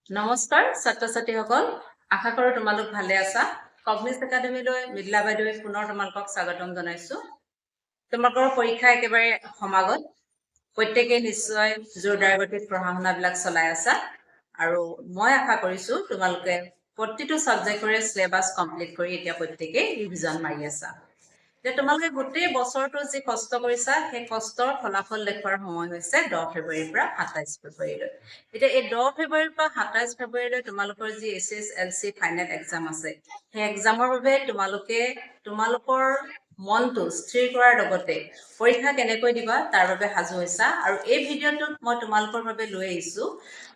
নমস্কাৰ ছাত্ৰ-ছাত্ৰীসকল আশা কৰোঁ তোমালোক ভালে আছা কগনিছ একাডেমীলৈ মিদলা বাইদেৱে পুনৰ তোমালোকক স্বাগতম জনাইছো তোমালোকৰ পৰীক্ষা একেবাৰে সমাগত প্ৰত্যেককে নিশ্চয় জোৰদাৰ গতিত পঢ়া-শুনাবিলাক চলাই আছা আৰু মই আশা কৰিছো তোমালোকে প্ৰতিটো সাবজেক্টৰে সিলেবাস কমপ্লিট কৰি এতিয়া প্ৰত্যেককে ৰিভিজন মাৰি আছা যে তোমালোকে গোটেই বছৰটো যি কষ্ট কৰিছা সেই কষ্টৰ ফলাফল দেখুৱাৰ সময় হৈছে 10 ফেব্ৰুৱাৰীৰ পৰা 27 ফেব্ৰুৱাৰীলৈ এতিয়া এই 10 ফেব্ৰুৱাৰীৰ পৰা 27 ফেব্ৰুৱাৰীলৈ তোমালোকৰ যি এছএছএলসি ফাইনেল এক্সাম আছে সেই এক্সামৰ বাবে তোমালোকৰ মনটো স্থিৰ কৰাৰ লগতে পৰীক্ষা কেনেকৈ দিবা তাৰ বাবে সাজু হৈছা আৰু এই ভিডিঅ'টোত মই তোমালোকৰ বাবে লৈ আহিছো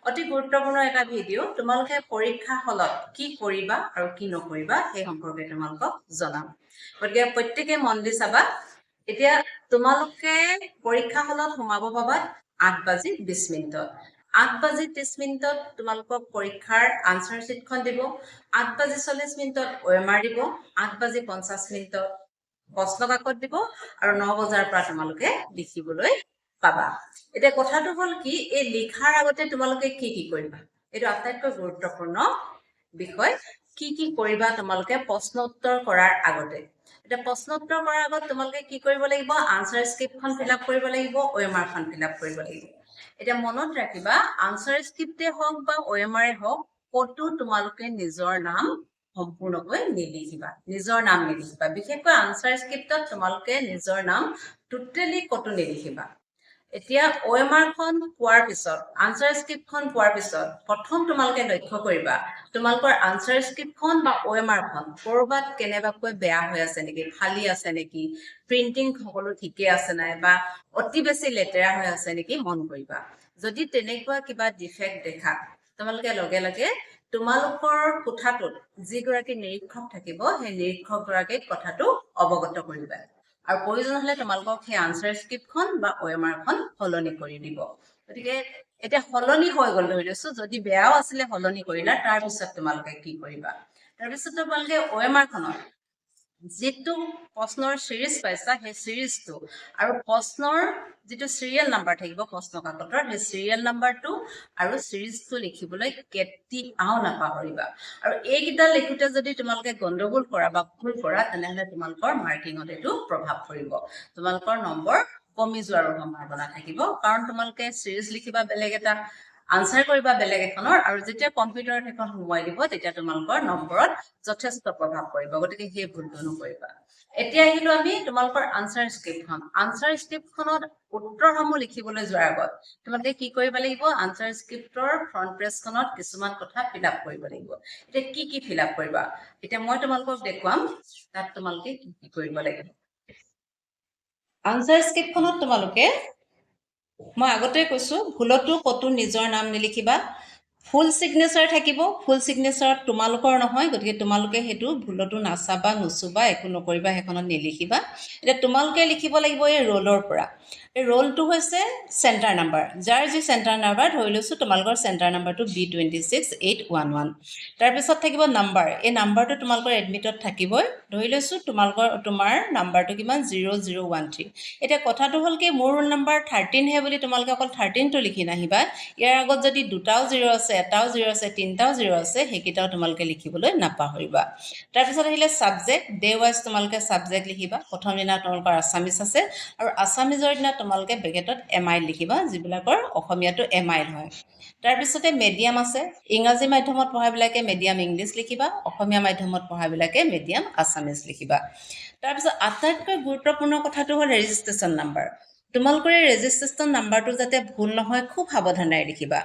অতি গুৰুত্বপূৰ্ণ এটা ভিডিঅ' তোমালোকে পৰীক্ষা হলত কি কৰিবা আৰু কি নকৰিবা সেই সম্পৰ্কে তোমালোকক জনাম গতিকে প্ৰত্যেককে মন দি চাবা এতিয়া তোমালোকে পৰীক্ষা হলত সোমাব পাবা 8:20 8:30 তোমালোকক পৰীক্ষাৰ আনসাৰ শীটখন দিব 8:40 OMR দিব 8:50 প্ৰশ্ন কাকত দিব আৰু 9 বজাৰ পৰা তোমালোকে লিখিবলৈ পাবা এতিয়া কথাটো হল কি এই লিখাৰ আগতে তোমালোকে কি কৰিবা এইটো আটাইতকৈ গুৰুত্বপূৰ্ণ বিষয় কি কৰিবা তোমালোকে প্ৰশ্ন উত্তৰ কৰাৰ আগতে এটা প্ৰশ্ন উত্তৰ কৰাৰ আগত তোমালোকে কি কৰিব লাগিব আনসাৰ স্ক্ৰিপ্টখন ফিল আপ কৰিব লাগিব OMR খন ফিল আপ কৰিব লাগিব এটা মনত ৰাখিবা আনসাৰ স্ক্ৰিপ্টে হওক বা OMR হওক কতো তোমালোকে নিজৰ নাম সম্পূৰ্ণকৈ নিলিখিবা নিজৰ নাম নিলিখিবা বিশেষকৈ আনসাৰ স্ক্ৰিপ্টত তোমালোকে নিজৰ নাম টোটালি কতো নিলিখিবা এতিয়া OMR খন পোৱাৰ পিছত আনসাৰ স্ক্ৰিপ্টখন পোৱাৰ পিছত প্ৰথম তোমালোকে লক্ষ্য কৰিবা তোমালোকৰ আনসাৰ স্ক্ৰিপ্টখন বা OMR খন কৰবাত কেনেবাকৈ বেয়া হৈ আছে নেকি খালি আছে নেকি প্ৰিন্টিং সকলো ঠিকে আছে নাই বা অতি বেছি লেতেৰা হৈ আছে নেকি মন কৰিবা যদি তেনেকুৱা কিবা ডিফেক্ট দেখা তোমালোকে লগে লগে তোমালোকৰ কোঠাটোত যি গৰাকী নিৰীক্ষক থাকিব সেই নিৰীক্ষক গৰাকীক কথাটো অৱগত কৰিবা আৰু প্ৰয়োজন হলে তোমালোকক সেই আনসাৰ স্ক্ৰিপ্টখন বা OMR খন সলনি কৰি দিব গতিকে এটা সলনি হৈ গল ধৰি লৈছো যদি বেয়াও আছিলে সলনি কৰিলা তাৰ পিছত তোমালোকে কি কৰিবা তাৰ পিছত তোমালোকে OMR খনত যেটো প্ৰশ্নৰ সিৰিজ পাইছা সেই সিৰিজটো আৰু প্ৰশ্নৰ যেটো সিৰিয়াল নাম্বাৰ থাকিব প্ৰশ্ন কাকতৰ সেই সিৰিয়াল নাম্বাৰটো আৰু সিৰিজটো লিখিবলৈ কেতিয়াও নাপাহৰিবা আৰু এইকেইটা লিখোতে যদি তোমালোকে গণ্ডগোল কৰা বা ভুল কৰা তেনেহলে তোমালোকৰ মাৰ্কিংত এটো প্ৰভাৱ পৰিব তোমালোকৰ নম্বৰ কমি যোৱাৰ সম্ভাৱনা থাকিব কাৰণ তোমালোকে সিৰিজ লিখিবা বেলেগ এটা আনসাৰ কৰিবা বেলেগ এখনৰ আৰু যেতিয়া কম্পিউটাৰত এখন সোমাই দিব তেতিয়া তোমালোকৰ নম্বৰত যথেষ্ট প্ৰভাৱ পৰিব গতিকে সেই ভুলটো নকৰিবা এতিয়া আহিলো আমি তোমালোকৰ আনসাৰ স্ক্ৰিপ্টখনত উত্তৰসমূহ লিখিবলৈ যোৱাৰ আগত তোমালোকে কি কৰিব লাগিব আনসাৰ স্ক্ৰিপ্টৰ ফ্ৰন্ট পেজখনত কিছুমান কথা ফিল আপ কৰিব লাগিব এতিয়া কি ফিল আপ কৰিবা এতিয়া মই তোমালোকক দেখুৱাম তাত তোমালোকে কি কৰিব লাগিব আনসাৰ স্ক্ৰিপ্টখনত তোমালোকে মই আগতে কৈছো ভুলতো কতো নিজৰ নাম নিলিখিবা ফুল সিগনেচাৰ থাকিব ফুল সিগনেচাৰত তোমালোকৰ নহয় গতিকে তোমালোকে হেতু ভুলতো নাচাবা নুচুবা একো নকৰিবা হেখনত নিলিখিবা এটা তোমালোকে লিখিব লাগিব এই ৰোলৰ পৰা এই ৰোলটো হৈছে সেন্টাৰ নাম্বাৰ যাৰ যি সেন্টাৰ নাম্বাৰ ধৰি লৈছো তোমালোকৰ সেন্টাৰ নাম্বাৰটো B26811 তাৰ পিছত থাকিব নাম্বাৰ এই নাম্বাৰটো তোমালোকৰ এডমিটত থাকিবই ধৰি লৈছো তোমাৰ নাম্বাৰটো কিমান 0013 এটা কথাটো হল কি মোৰ ৰোল নাম্বাৰ 13 হে বুলি তোমালোকে অকল 13 টো লিখি নাহিবা ইয়াৰ আগত যদি দুটাও 0 আছে এটাও 0 আছে তিনটাও 0 আছে হেকিটাও তোমালোকে লিখিবলৈ নাপাহৰিবা তাৰ পিছত আহিলে সাবজেক্ট ডে ওয়াইজ তোমালোকে সাবজেক্ট লিখিবা প্ৰথম দিনা তোমালোকৰ আসামিজ আছে আৰু আসামিজৰ দিনা তোমালোকে বেকেটত এমআইল লিখিবা যিবিলাকৰ অসমীয়াটো এমআইল হয় তাৰ পিছতে মিডিয়াম আছে ইংৰাজী মাধ্যমত পঢ়াবিলাকে মিডিয়াম ইংলিশ লিখিবা অসমীয়া মাধ্যমত পঢ়াবিলাকে মিডিয়াম আসামিজ লিখিবা তাৰ পিছত আটাইতকৈ গুৰুত্বপূৰ্ণ কথাটো হ'ল ৰেজিষ্ট্ৰেচন নাম্বাৰ তোমালোকৰ ৰেজিষ্ট্ৰেচন নাম্বাৰটো যাতে ভুল নহয় খুব সাৱধানেৰে লিখিবা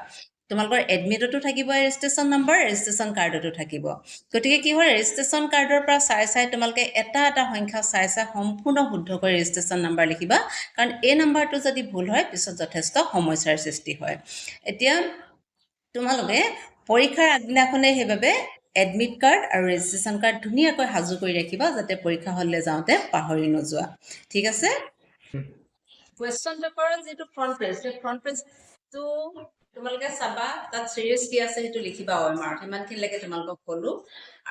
তোমালোকৰ এডমিটতো থাকিব ৰেজিষ্ট্ৰেচন নাম্বাৰ ৰেজিষ্ট্ৰেচন কাৰ্ডতো থাকিব গতিকে কি হয় ৰেজিষ্ট্ৰেচন কাৰ্ডৰ পৰা চাই তোমালোকে এটা সংখ্যা চাই সম্পূৰ্ণ শুদ্ধকৈ ৰেজিষ্ট্ৰেচন নাম্বাৰ লিখিবা কাৰণ এই নাম্বাৰটো যদি ভুল হয় পিছত যথেষ্ট সমস্যাৰ সৃষ্টি হয় এতিয়া তোমালোকে পৰীক্ষাৰ আগদিনাখনে সেইবাবে এডমিট কাৰ্ড আৰু ৰেজিষ্ট্ৰেচন কাৰ্ড ধুনীয়াকৈ সাজু কৰি ৰাখিবা যাতে পৰীক্ষা হললৈ যাওঁতে পাহৰি নোযোৱা ঠিক আছে কোৱেশ্চন পেপাৰৰ যেটো ফ্ৰন্ট পেজটো তোমালোকে চাবা তাত সিৰিজ কি আছে হেতু লিখিবা OMR ইমানখিনিলৈকে তোমালোকক কলো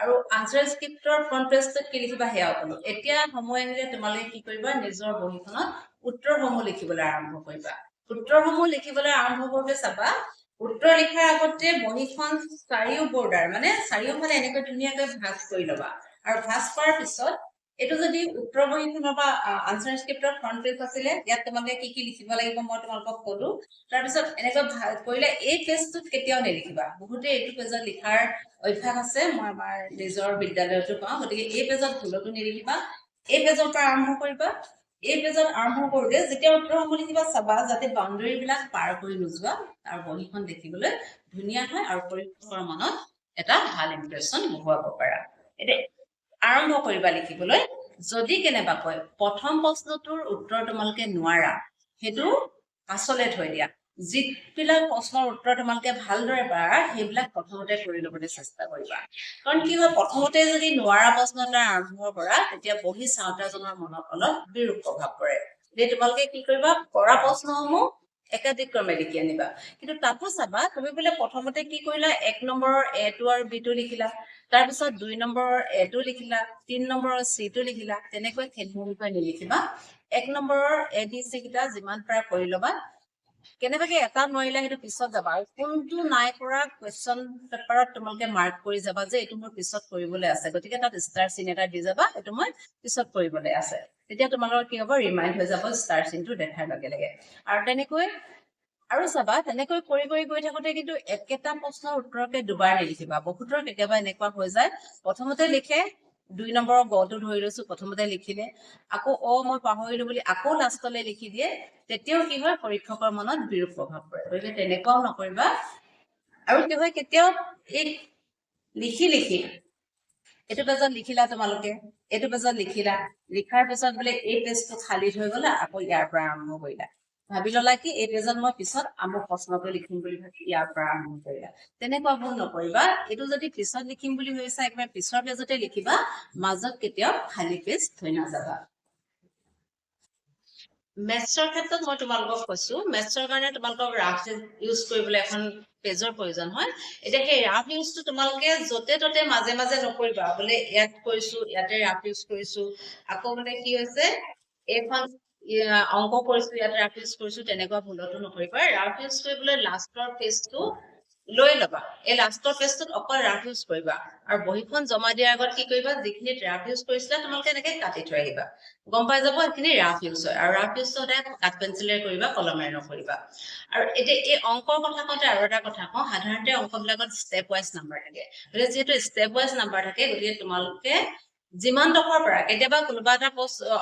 আৰু আনসাৰ স্ক্ৰিপ্টৰ ফ্ৰন্ট পেজটো কি লিখিবা হেয়া কলো এতিয়া সময় আহিলে তোমালোকে কি কৰিবা নিজৰ বহিখনত উত্তৰসমূহ লিখিবলৈ আৰম্ভ কৰিবা উত্তৰসমূহ লিখিবলৈ আৰম্ভ কৰোঁতে চাবা উত্তৰ লিখাৰ আগতে বহিখন চাৰিও বৰ্ডাৰ মানে চাৰিওফালে এনেকৈ ধুনীয়াকৈ ভাঁজ কৰি ল'বা আৰু ভাঁজ কৰাৰ পিছত এইটো যদি উত্তৰ বহিখনৰ বা আনচাৰ স্ক্ৰিপ্টৰ ফ্ৰণ্ট পেজ আছিলে ইয়াত তোমালোকে কি কি লিখিব লাগিব মই তোমালোকক ক'লো তাৰপিছত এনেকৈ কৰিলে এই পেজটোত কেতিয়াও নিলিখিবা বহুতে এইটো পেজত লিখাৰ অভ্যাস আছে মই আমাৰ নিজৰ বিদ্যালয়তো পাওঁ গতিকে এই পেজত ভুলতো নিলিখিবা এই পেজৰ পৰা আৰম্ভ কৰিবা এই পেজত আৰম্ভ কৰোঁতে যেতিয়া উত্তৰসমূহ লিখিবা চাবা যাতে বাউণ্ডেৰীবিলাক পাৰ কৰি নোযোৱা আৰু বহিখন দেখিবলৈ ধুনীয়া হয় আৰু পৰীক্ষকৰ মনত এটা ভাল ইমপ্ৰেছন বহুৱাব পাৰা এতিয়া আৰম্ভ কৰিবা লিখিবলৈ যদি কেনেবাকৈ প্ৰথম প্ৰশ্নটোৰ উত্তৰ তোমালোকে নোৱাৰা সেইটো পাছলে থৈ দিয়া যিবিলাক প্ৰশ্নৰ উত্তৰ তোমালোকে ভালদৰে পাৰা সেইবিলাক প্ৰথমতে কৰি ল'বলৈ চেষ্টা কৰিবা কাৰণ কি হয় প্ৰথমতে যদি নোৱাৰা প্ৰশ্ন এটা আৰম্ভ কৰা তেতিয়া বহি চাওঁতাজনৰ মনত অলপ বিৰূপ প্ৰভাৱ পৰে যে তোমালোকে কি কৰিবা পৰা প্ৰশ্নসমূহ একাধিক ক্ৰমে লিখি আনিবা কিন্তু তাতো চাবা তুমি বোলে প্ৰথমতে কি কৰিলা 1 নম্বৰৰ এটো আৰু বিটো লিখিলা তাৰপিছত 2 নম্বৰৰ এটো লিখিলা 3 নম্বৰৰ সিটো লিখিলা তেনেকৈ খেলমূলকৈ নিলিখিবা 1 নম্বৰৰ এ বি সি কিটা যিমান পাৰা কৰি ল'বা কেনেবাকে এটা নোৱাৰিলা সেইটো পিছত যাবা আৰু কোনটো নাই কৰা কুৱেশ্যন পেপাৰত তোমালোকে মাৰ্ক কৰি যাবা যে এইটো মোৰ পিছত কৰিবলৈ আছে গতিকে তাত ষ্টাৰ চিন এটা দি যাবা এইটো মই পিছত কৰিবলৈ আছে তেতিয়া তোমালোকৰ কি হ'ব ৰিমাইণ্ড হৈ যাব ষ্টাৰ চিনটো দেখাৰ লগে লগে আৰু তেনেকৈ আৰু চাবা তেনেকৈ কৰি গৈ থাকোঁতে কিন্তু একেটা প্ৰশ্নৰ উত্তৰকে দুবাৰ নিলিখিবা বহুতৰ কেতিয়াবা এনেকুৱা হৈ যায় প্ৰথমতে লিখে 2 নম্বৰৰ গটো ধৰি লৈছো প্ৰথমতে লিখিলে আকৌ মই পাহৰিলো বুলি আকৌ লাষ্টলৈ লিখি দিয়ে তেতিয়াও কি হয় পৰীক্ষকৰ মনত বিৰূপ প্ৰভাৱ পৰে গতিকে তেনেকুৱাও নকৰিবা আৰু কি হয় কেতিয়াও এই লিখি এইটো পেজত লিখিলা তোমালোকে এইটো পেজত লিখিলা লিখাৰ পিছত বোলে এই পেজটো খালী হৈ গ'লা আকৌ ইয়াৰ পৰা আৰম্ভ কৰিলা ভাবি ল'লা কি এই পেজত মই পিছত আমুক প্ৰশ্নটো লিখিম বুলি ভাবি ইয়াৰ পৰা আৰম্ভ কৰিলা তেনেকুৱা ভুল নকৰিবা এইটো যদি পিছত লিখিম বুলি ভাবিছা একেবাৰে পিছৰ পেজতে লিখিবা মাজত কেতিয়াও খালী পেজ থৈ নাযাবা মেথছৰ ক্ষেত্ৰত মই তোমালোকক কৈছো মেথছৰ কাৰণে তোমালোকক ৰাফ ইউজ কৰিবলৈ এখন পেজৰ প্ৰয়োজন হয় এতিয়া সেই ৰাফ ইউজটো তোমালোকে য'তে ত'তে মাজে মাজে নকৰিবা বোলে ইয়াত কৰিছো ইয়াতে ৰাফ ইউজ কৰিছো আকৌ মানে কি হৈছে এইখন অংক কৰিছো ইয়াতে ৰাফ ইউজ কৰিছো তেনেকুৱা ভুলতো নকৰিবা ৰাফ ইউজ কৰিবলৈ লাষ্টৰ পেজটো লৈ ল'বা এই লাষ্টৰ পেজটোত অকল ৰাফ ইউজ কৰিবা আৰু বহিখন জমা দিয়াৰ আগত কি কৰিবা যিখিনিত ৰাফ ইউজ কৰিছিলা তোমালোকে এনেকে কাটি থৈ আহিবা গম পাই যাব এইখিনি ৰাফ ইউজ হয় আৰু ৰাফ ইউজ সদায় কাঠ পেঞ্চিলেৰে কৰিবা কলমেৰে নকৰিবা আৰু এতিয়া এই অংকৰ কথা কওঁতে আৰু এটা কথা কওঁ সাধাৰণতে অংকবিলাকত ষ্টেপ ৱাইজ নাম্বাৰ থাকে গতিকে যিহেতু ষ্টেপ ৱাইজ নাম্বাৰ থাকে গতিকে তোমালোকে যিমান ডখৰ পৰা কেতিয়াবা কোনোবা এটা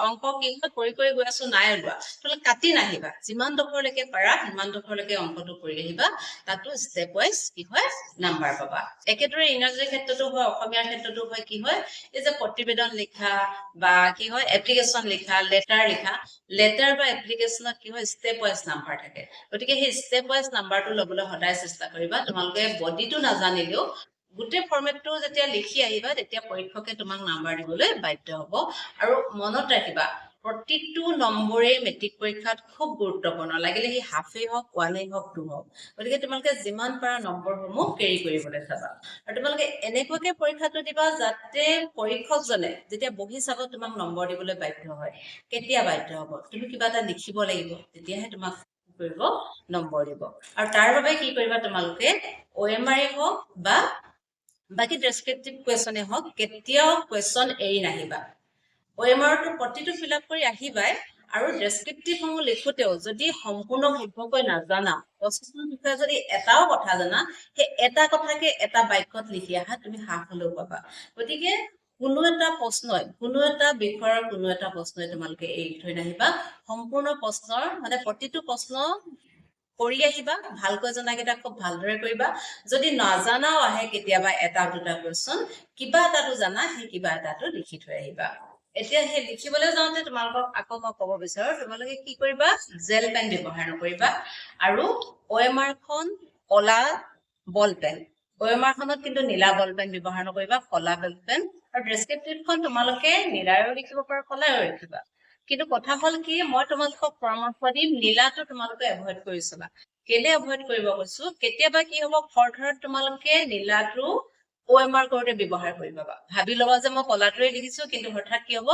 অংক কি হয় কৰি গৈ আছো নাই ওলোৱা তোমালোকে কাটি নাহিবা যিমান ডখৰলৈকে পাৰা সিমান ডখৰলৈকে অংকটো কৰি আহিবা তাতো ষ্টেপ ৱাইজ কি হয় নাম্বাৰ পাবা একেদৰে ইংৰাজীৰ ক্ষেত্ৰতো হয় অসমীয়াৰ ক্ষেত্ৰতো হয় কি হয় এই যে প্ৰতিবেদন লিখা বা কি হয় এপ্লিকেশ্যন লিখা লেটাৰ বা এপ্লিকেশ্যনত কি হয় ষ্টেপ ৱাইজ নাম্বাৰ থাকে গতিকে সেই ষ্টেপ ৱাইজ নাম্বাৰটো ল'বলৈ সদায় চেষ্টা কৰিবা তোমালোকে বডিটো নাজানিলেও গোটেই ফৰ্মেটটো যেতিয়া লিখি আহিবা তেতিয়া পৰীক্ষকে তোমাক নাম্বাৰ দিবলৈ বাধ্য হ'ব আৰু মনত ৰাখিবা প্ৰতিটো নম্বৰে মেট্ৰিক পৰীক্ষাত খুব গুৰুত্বপূৰ্ণ লাগিলে সি হাফেই হওক ওৱানেই হওক 2 হওক গতিকে তোমালোকে যিমান পাৰা নম্বৰসমূহ কেৰি কৰিবলৈ চাবা আৰু তোমালোকে এনেকুৱাকে পৰীক্ষাটো দিবা যাতে পৰীক্ষকজনে যেতিয়া বহি চাব তোমাক নম্বৰ দিবলৈ বাধ্য হয় কেতিয়া বাধ্য হ'ব তুমি কিবা এটা লিখিব লাগিব তেতিয়াহে তোমাক কৰিব নম্বৰ দিব আৰু তাৰ বাবে কি কৰিবা তোমালোকে OMR হওক বা বাকি ডেসক্ৰিপটিভ কোৱেশ্যনে হওক কেতিয়াও কোৱেশ্যন এৰি নাহিবা OMRটো প্ৰতিটো ফিল আপ কৰি আহিবাই আৰু ডেসক্ৰিপটিভসমূহ লিখোতেও যদি সম্পূৰ্ণ শুদ্ধকৈ নাজানা প্ৰশ্নৰ বিষয়ে যদি এটাও কথা জানা সেই এটা কথাকে এটা বাক্যত লিখি আহা তুমি হাফ হলেও পাবা গতিকে কোনো এটা প্ৰশ্নই কোনো এটা বিষয়ৰ কোনো এটা প্ৰশ্নই তোমালোকে এৰি থৈ নাহিবা সম্পূৰ্ণ প্ৰশ্নৰ মানে প্ৰতিটো প্ৰশ্ন কৰি আহিবা ভালকৈ জনাকেইটা খুব ভালদৰে কৰিবা যদি নাজানাও আহে কেতিয়াবা এটা দুটা কোৱেশ্যন কিবা এটাটো জানা সেই কিবা এটাটো লিখি থৈ আহিবা এতিয়া সেই লিখিবলৈ যাওঁতে তোমালোকক আকৌ মই ক'ব বিচাৰো তোমালোকে কি কৰিবা জেল পেন ব্যৱহাৰ নকৰিবা আৰু OMR খন কলা বল পেন OMR খনত কিন্তু নীলা বল পেন ব্যৱহাৰ নকৰিবা কলা বল পেন আৰু ডেসক্ৰিপটিভখন তোমালোকে নীলায়ো লিখিব পাৰা কলায়ো লিখিবা কিন্তু কথা হল কি মই তোমালোকক পৰামৰ্শ দিম নীলাটো তোমালোকে এভয়েড কৰি চলা কেলে এভয়েড কৰিব কৈছো কেতিয়াবা কি হ'ব খৰধৰত তোমালোকে নীলাটো OMR কৰোতে ব্যৱহাৰ কৰি পাবা ভাবি লবা যে মই কলাটোৱে লিখিছো কিন্তু হঠাৎ কি হ'ব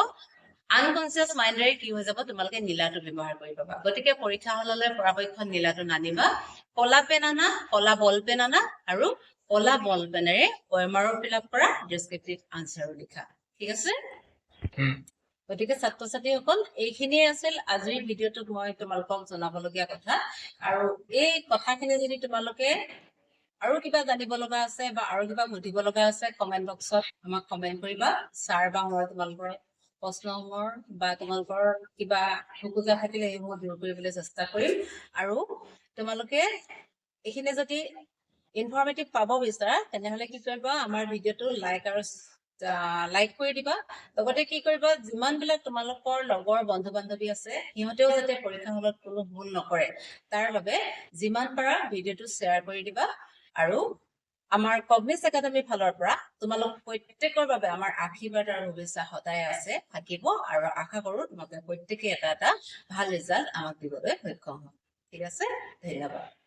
আনকনচিয়াছ মাইণ্ডেৰে কি হৈ যাব তোমালোকে নীলাটো ব্যৱহাৰ কৰি পাবা গতিকে পৰীক্ষা হললৈ পৰাপক্ষত নীলাটো নানিবা কলা পেন আনা কলা বল পেন আনা আৰু কলা বল পেনেৰে OMR ফিল আপ কৰা ডেছক্ৰিপটিভ আনচাৰো লিখা ঠিক আছে গতিকে ছাত্ৰ ছাত্ৰীসকল এইখিনিয়ে আছিল আজিৰ ভিডিঅ'টোত মই তোমালোকক জনাবলগীয়া কথা আৰু এই কথাখিনি যদি তোমালোকে আৰু কিবা জানিব লগা আছে বা আৰু কিবা সুধিব লগা আছে কমেন্ট বক্সত আমাক কমেন্ট কৰিবা ছাৰ বা মই তোমালোকৰ প্ৰশ্নসমূহৰ বা তোমালোকৰ কিবা খোকোজা থাকিলে এইসমূহ দূৰ কৰিবলৈ চেষ্টা কৰিম আৰু তোমালোকে এইখিনি যদি ইনফৰমেটিভ পাব বিচাৰা তেনেহলে কি কৰিবা আমাৰ ভিডিঅ'টো লাইক আৰু লাইক কৰি দিবা লগতে কি কৰিবা যিমানবিলাক তোমালোকৰ লগৰ বন্ধু বান্ধৱী আছে সিহঁতেও যাতে পৰীক্ষা হলত কোনো ভুল নকৰে তাৰ বাবে যিমান পাৰা ভিডিঅ'টো শ্বেয়াৰ কৰি দিবা আৰু আমাৰ কগনিজ একাডেমীৰ ফালৰ পৰা তোমালোক প্ৰত্যেকৰ বাবে আমাৰ আশীৰ্বাদ আৰু শুভেচ্ছা সদায় আছে থাকিব আৰু আশা কৰো তোমালোকে প্ৰত্যেকে এটা ভাল ৰিজাল্ট আমাক দিবলৈ সক্ষম হ'ব ঠিক আছে ধন্যবাদ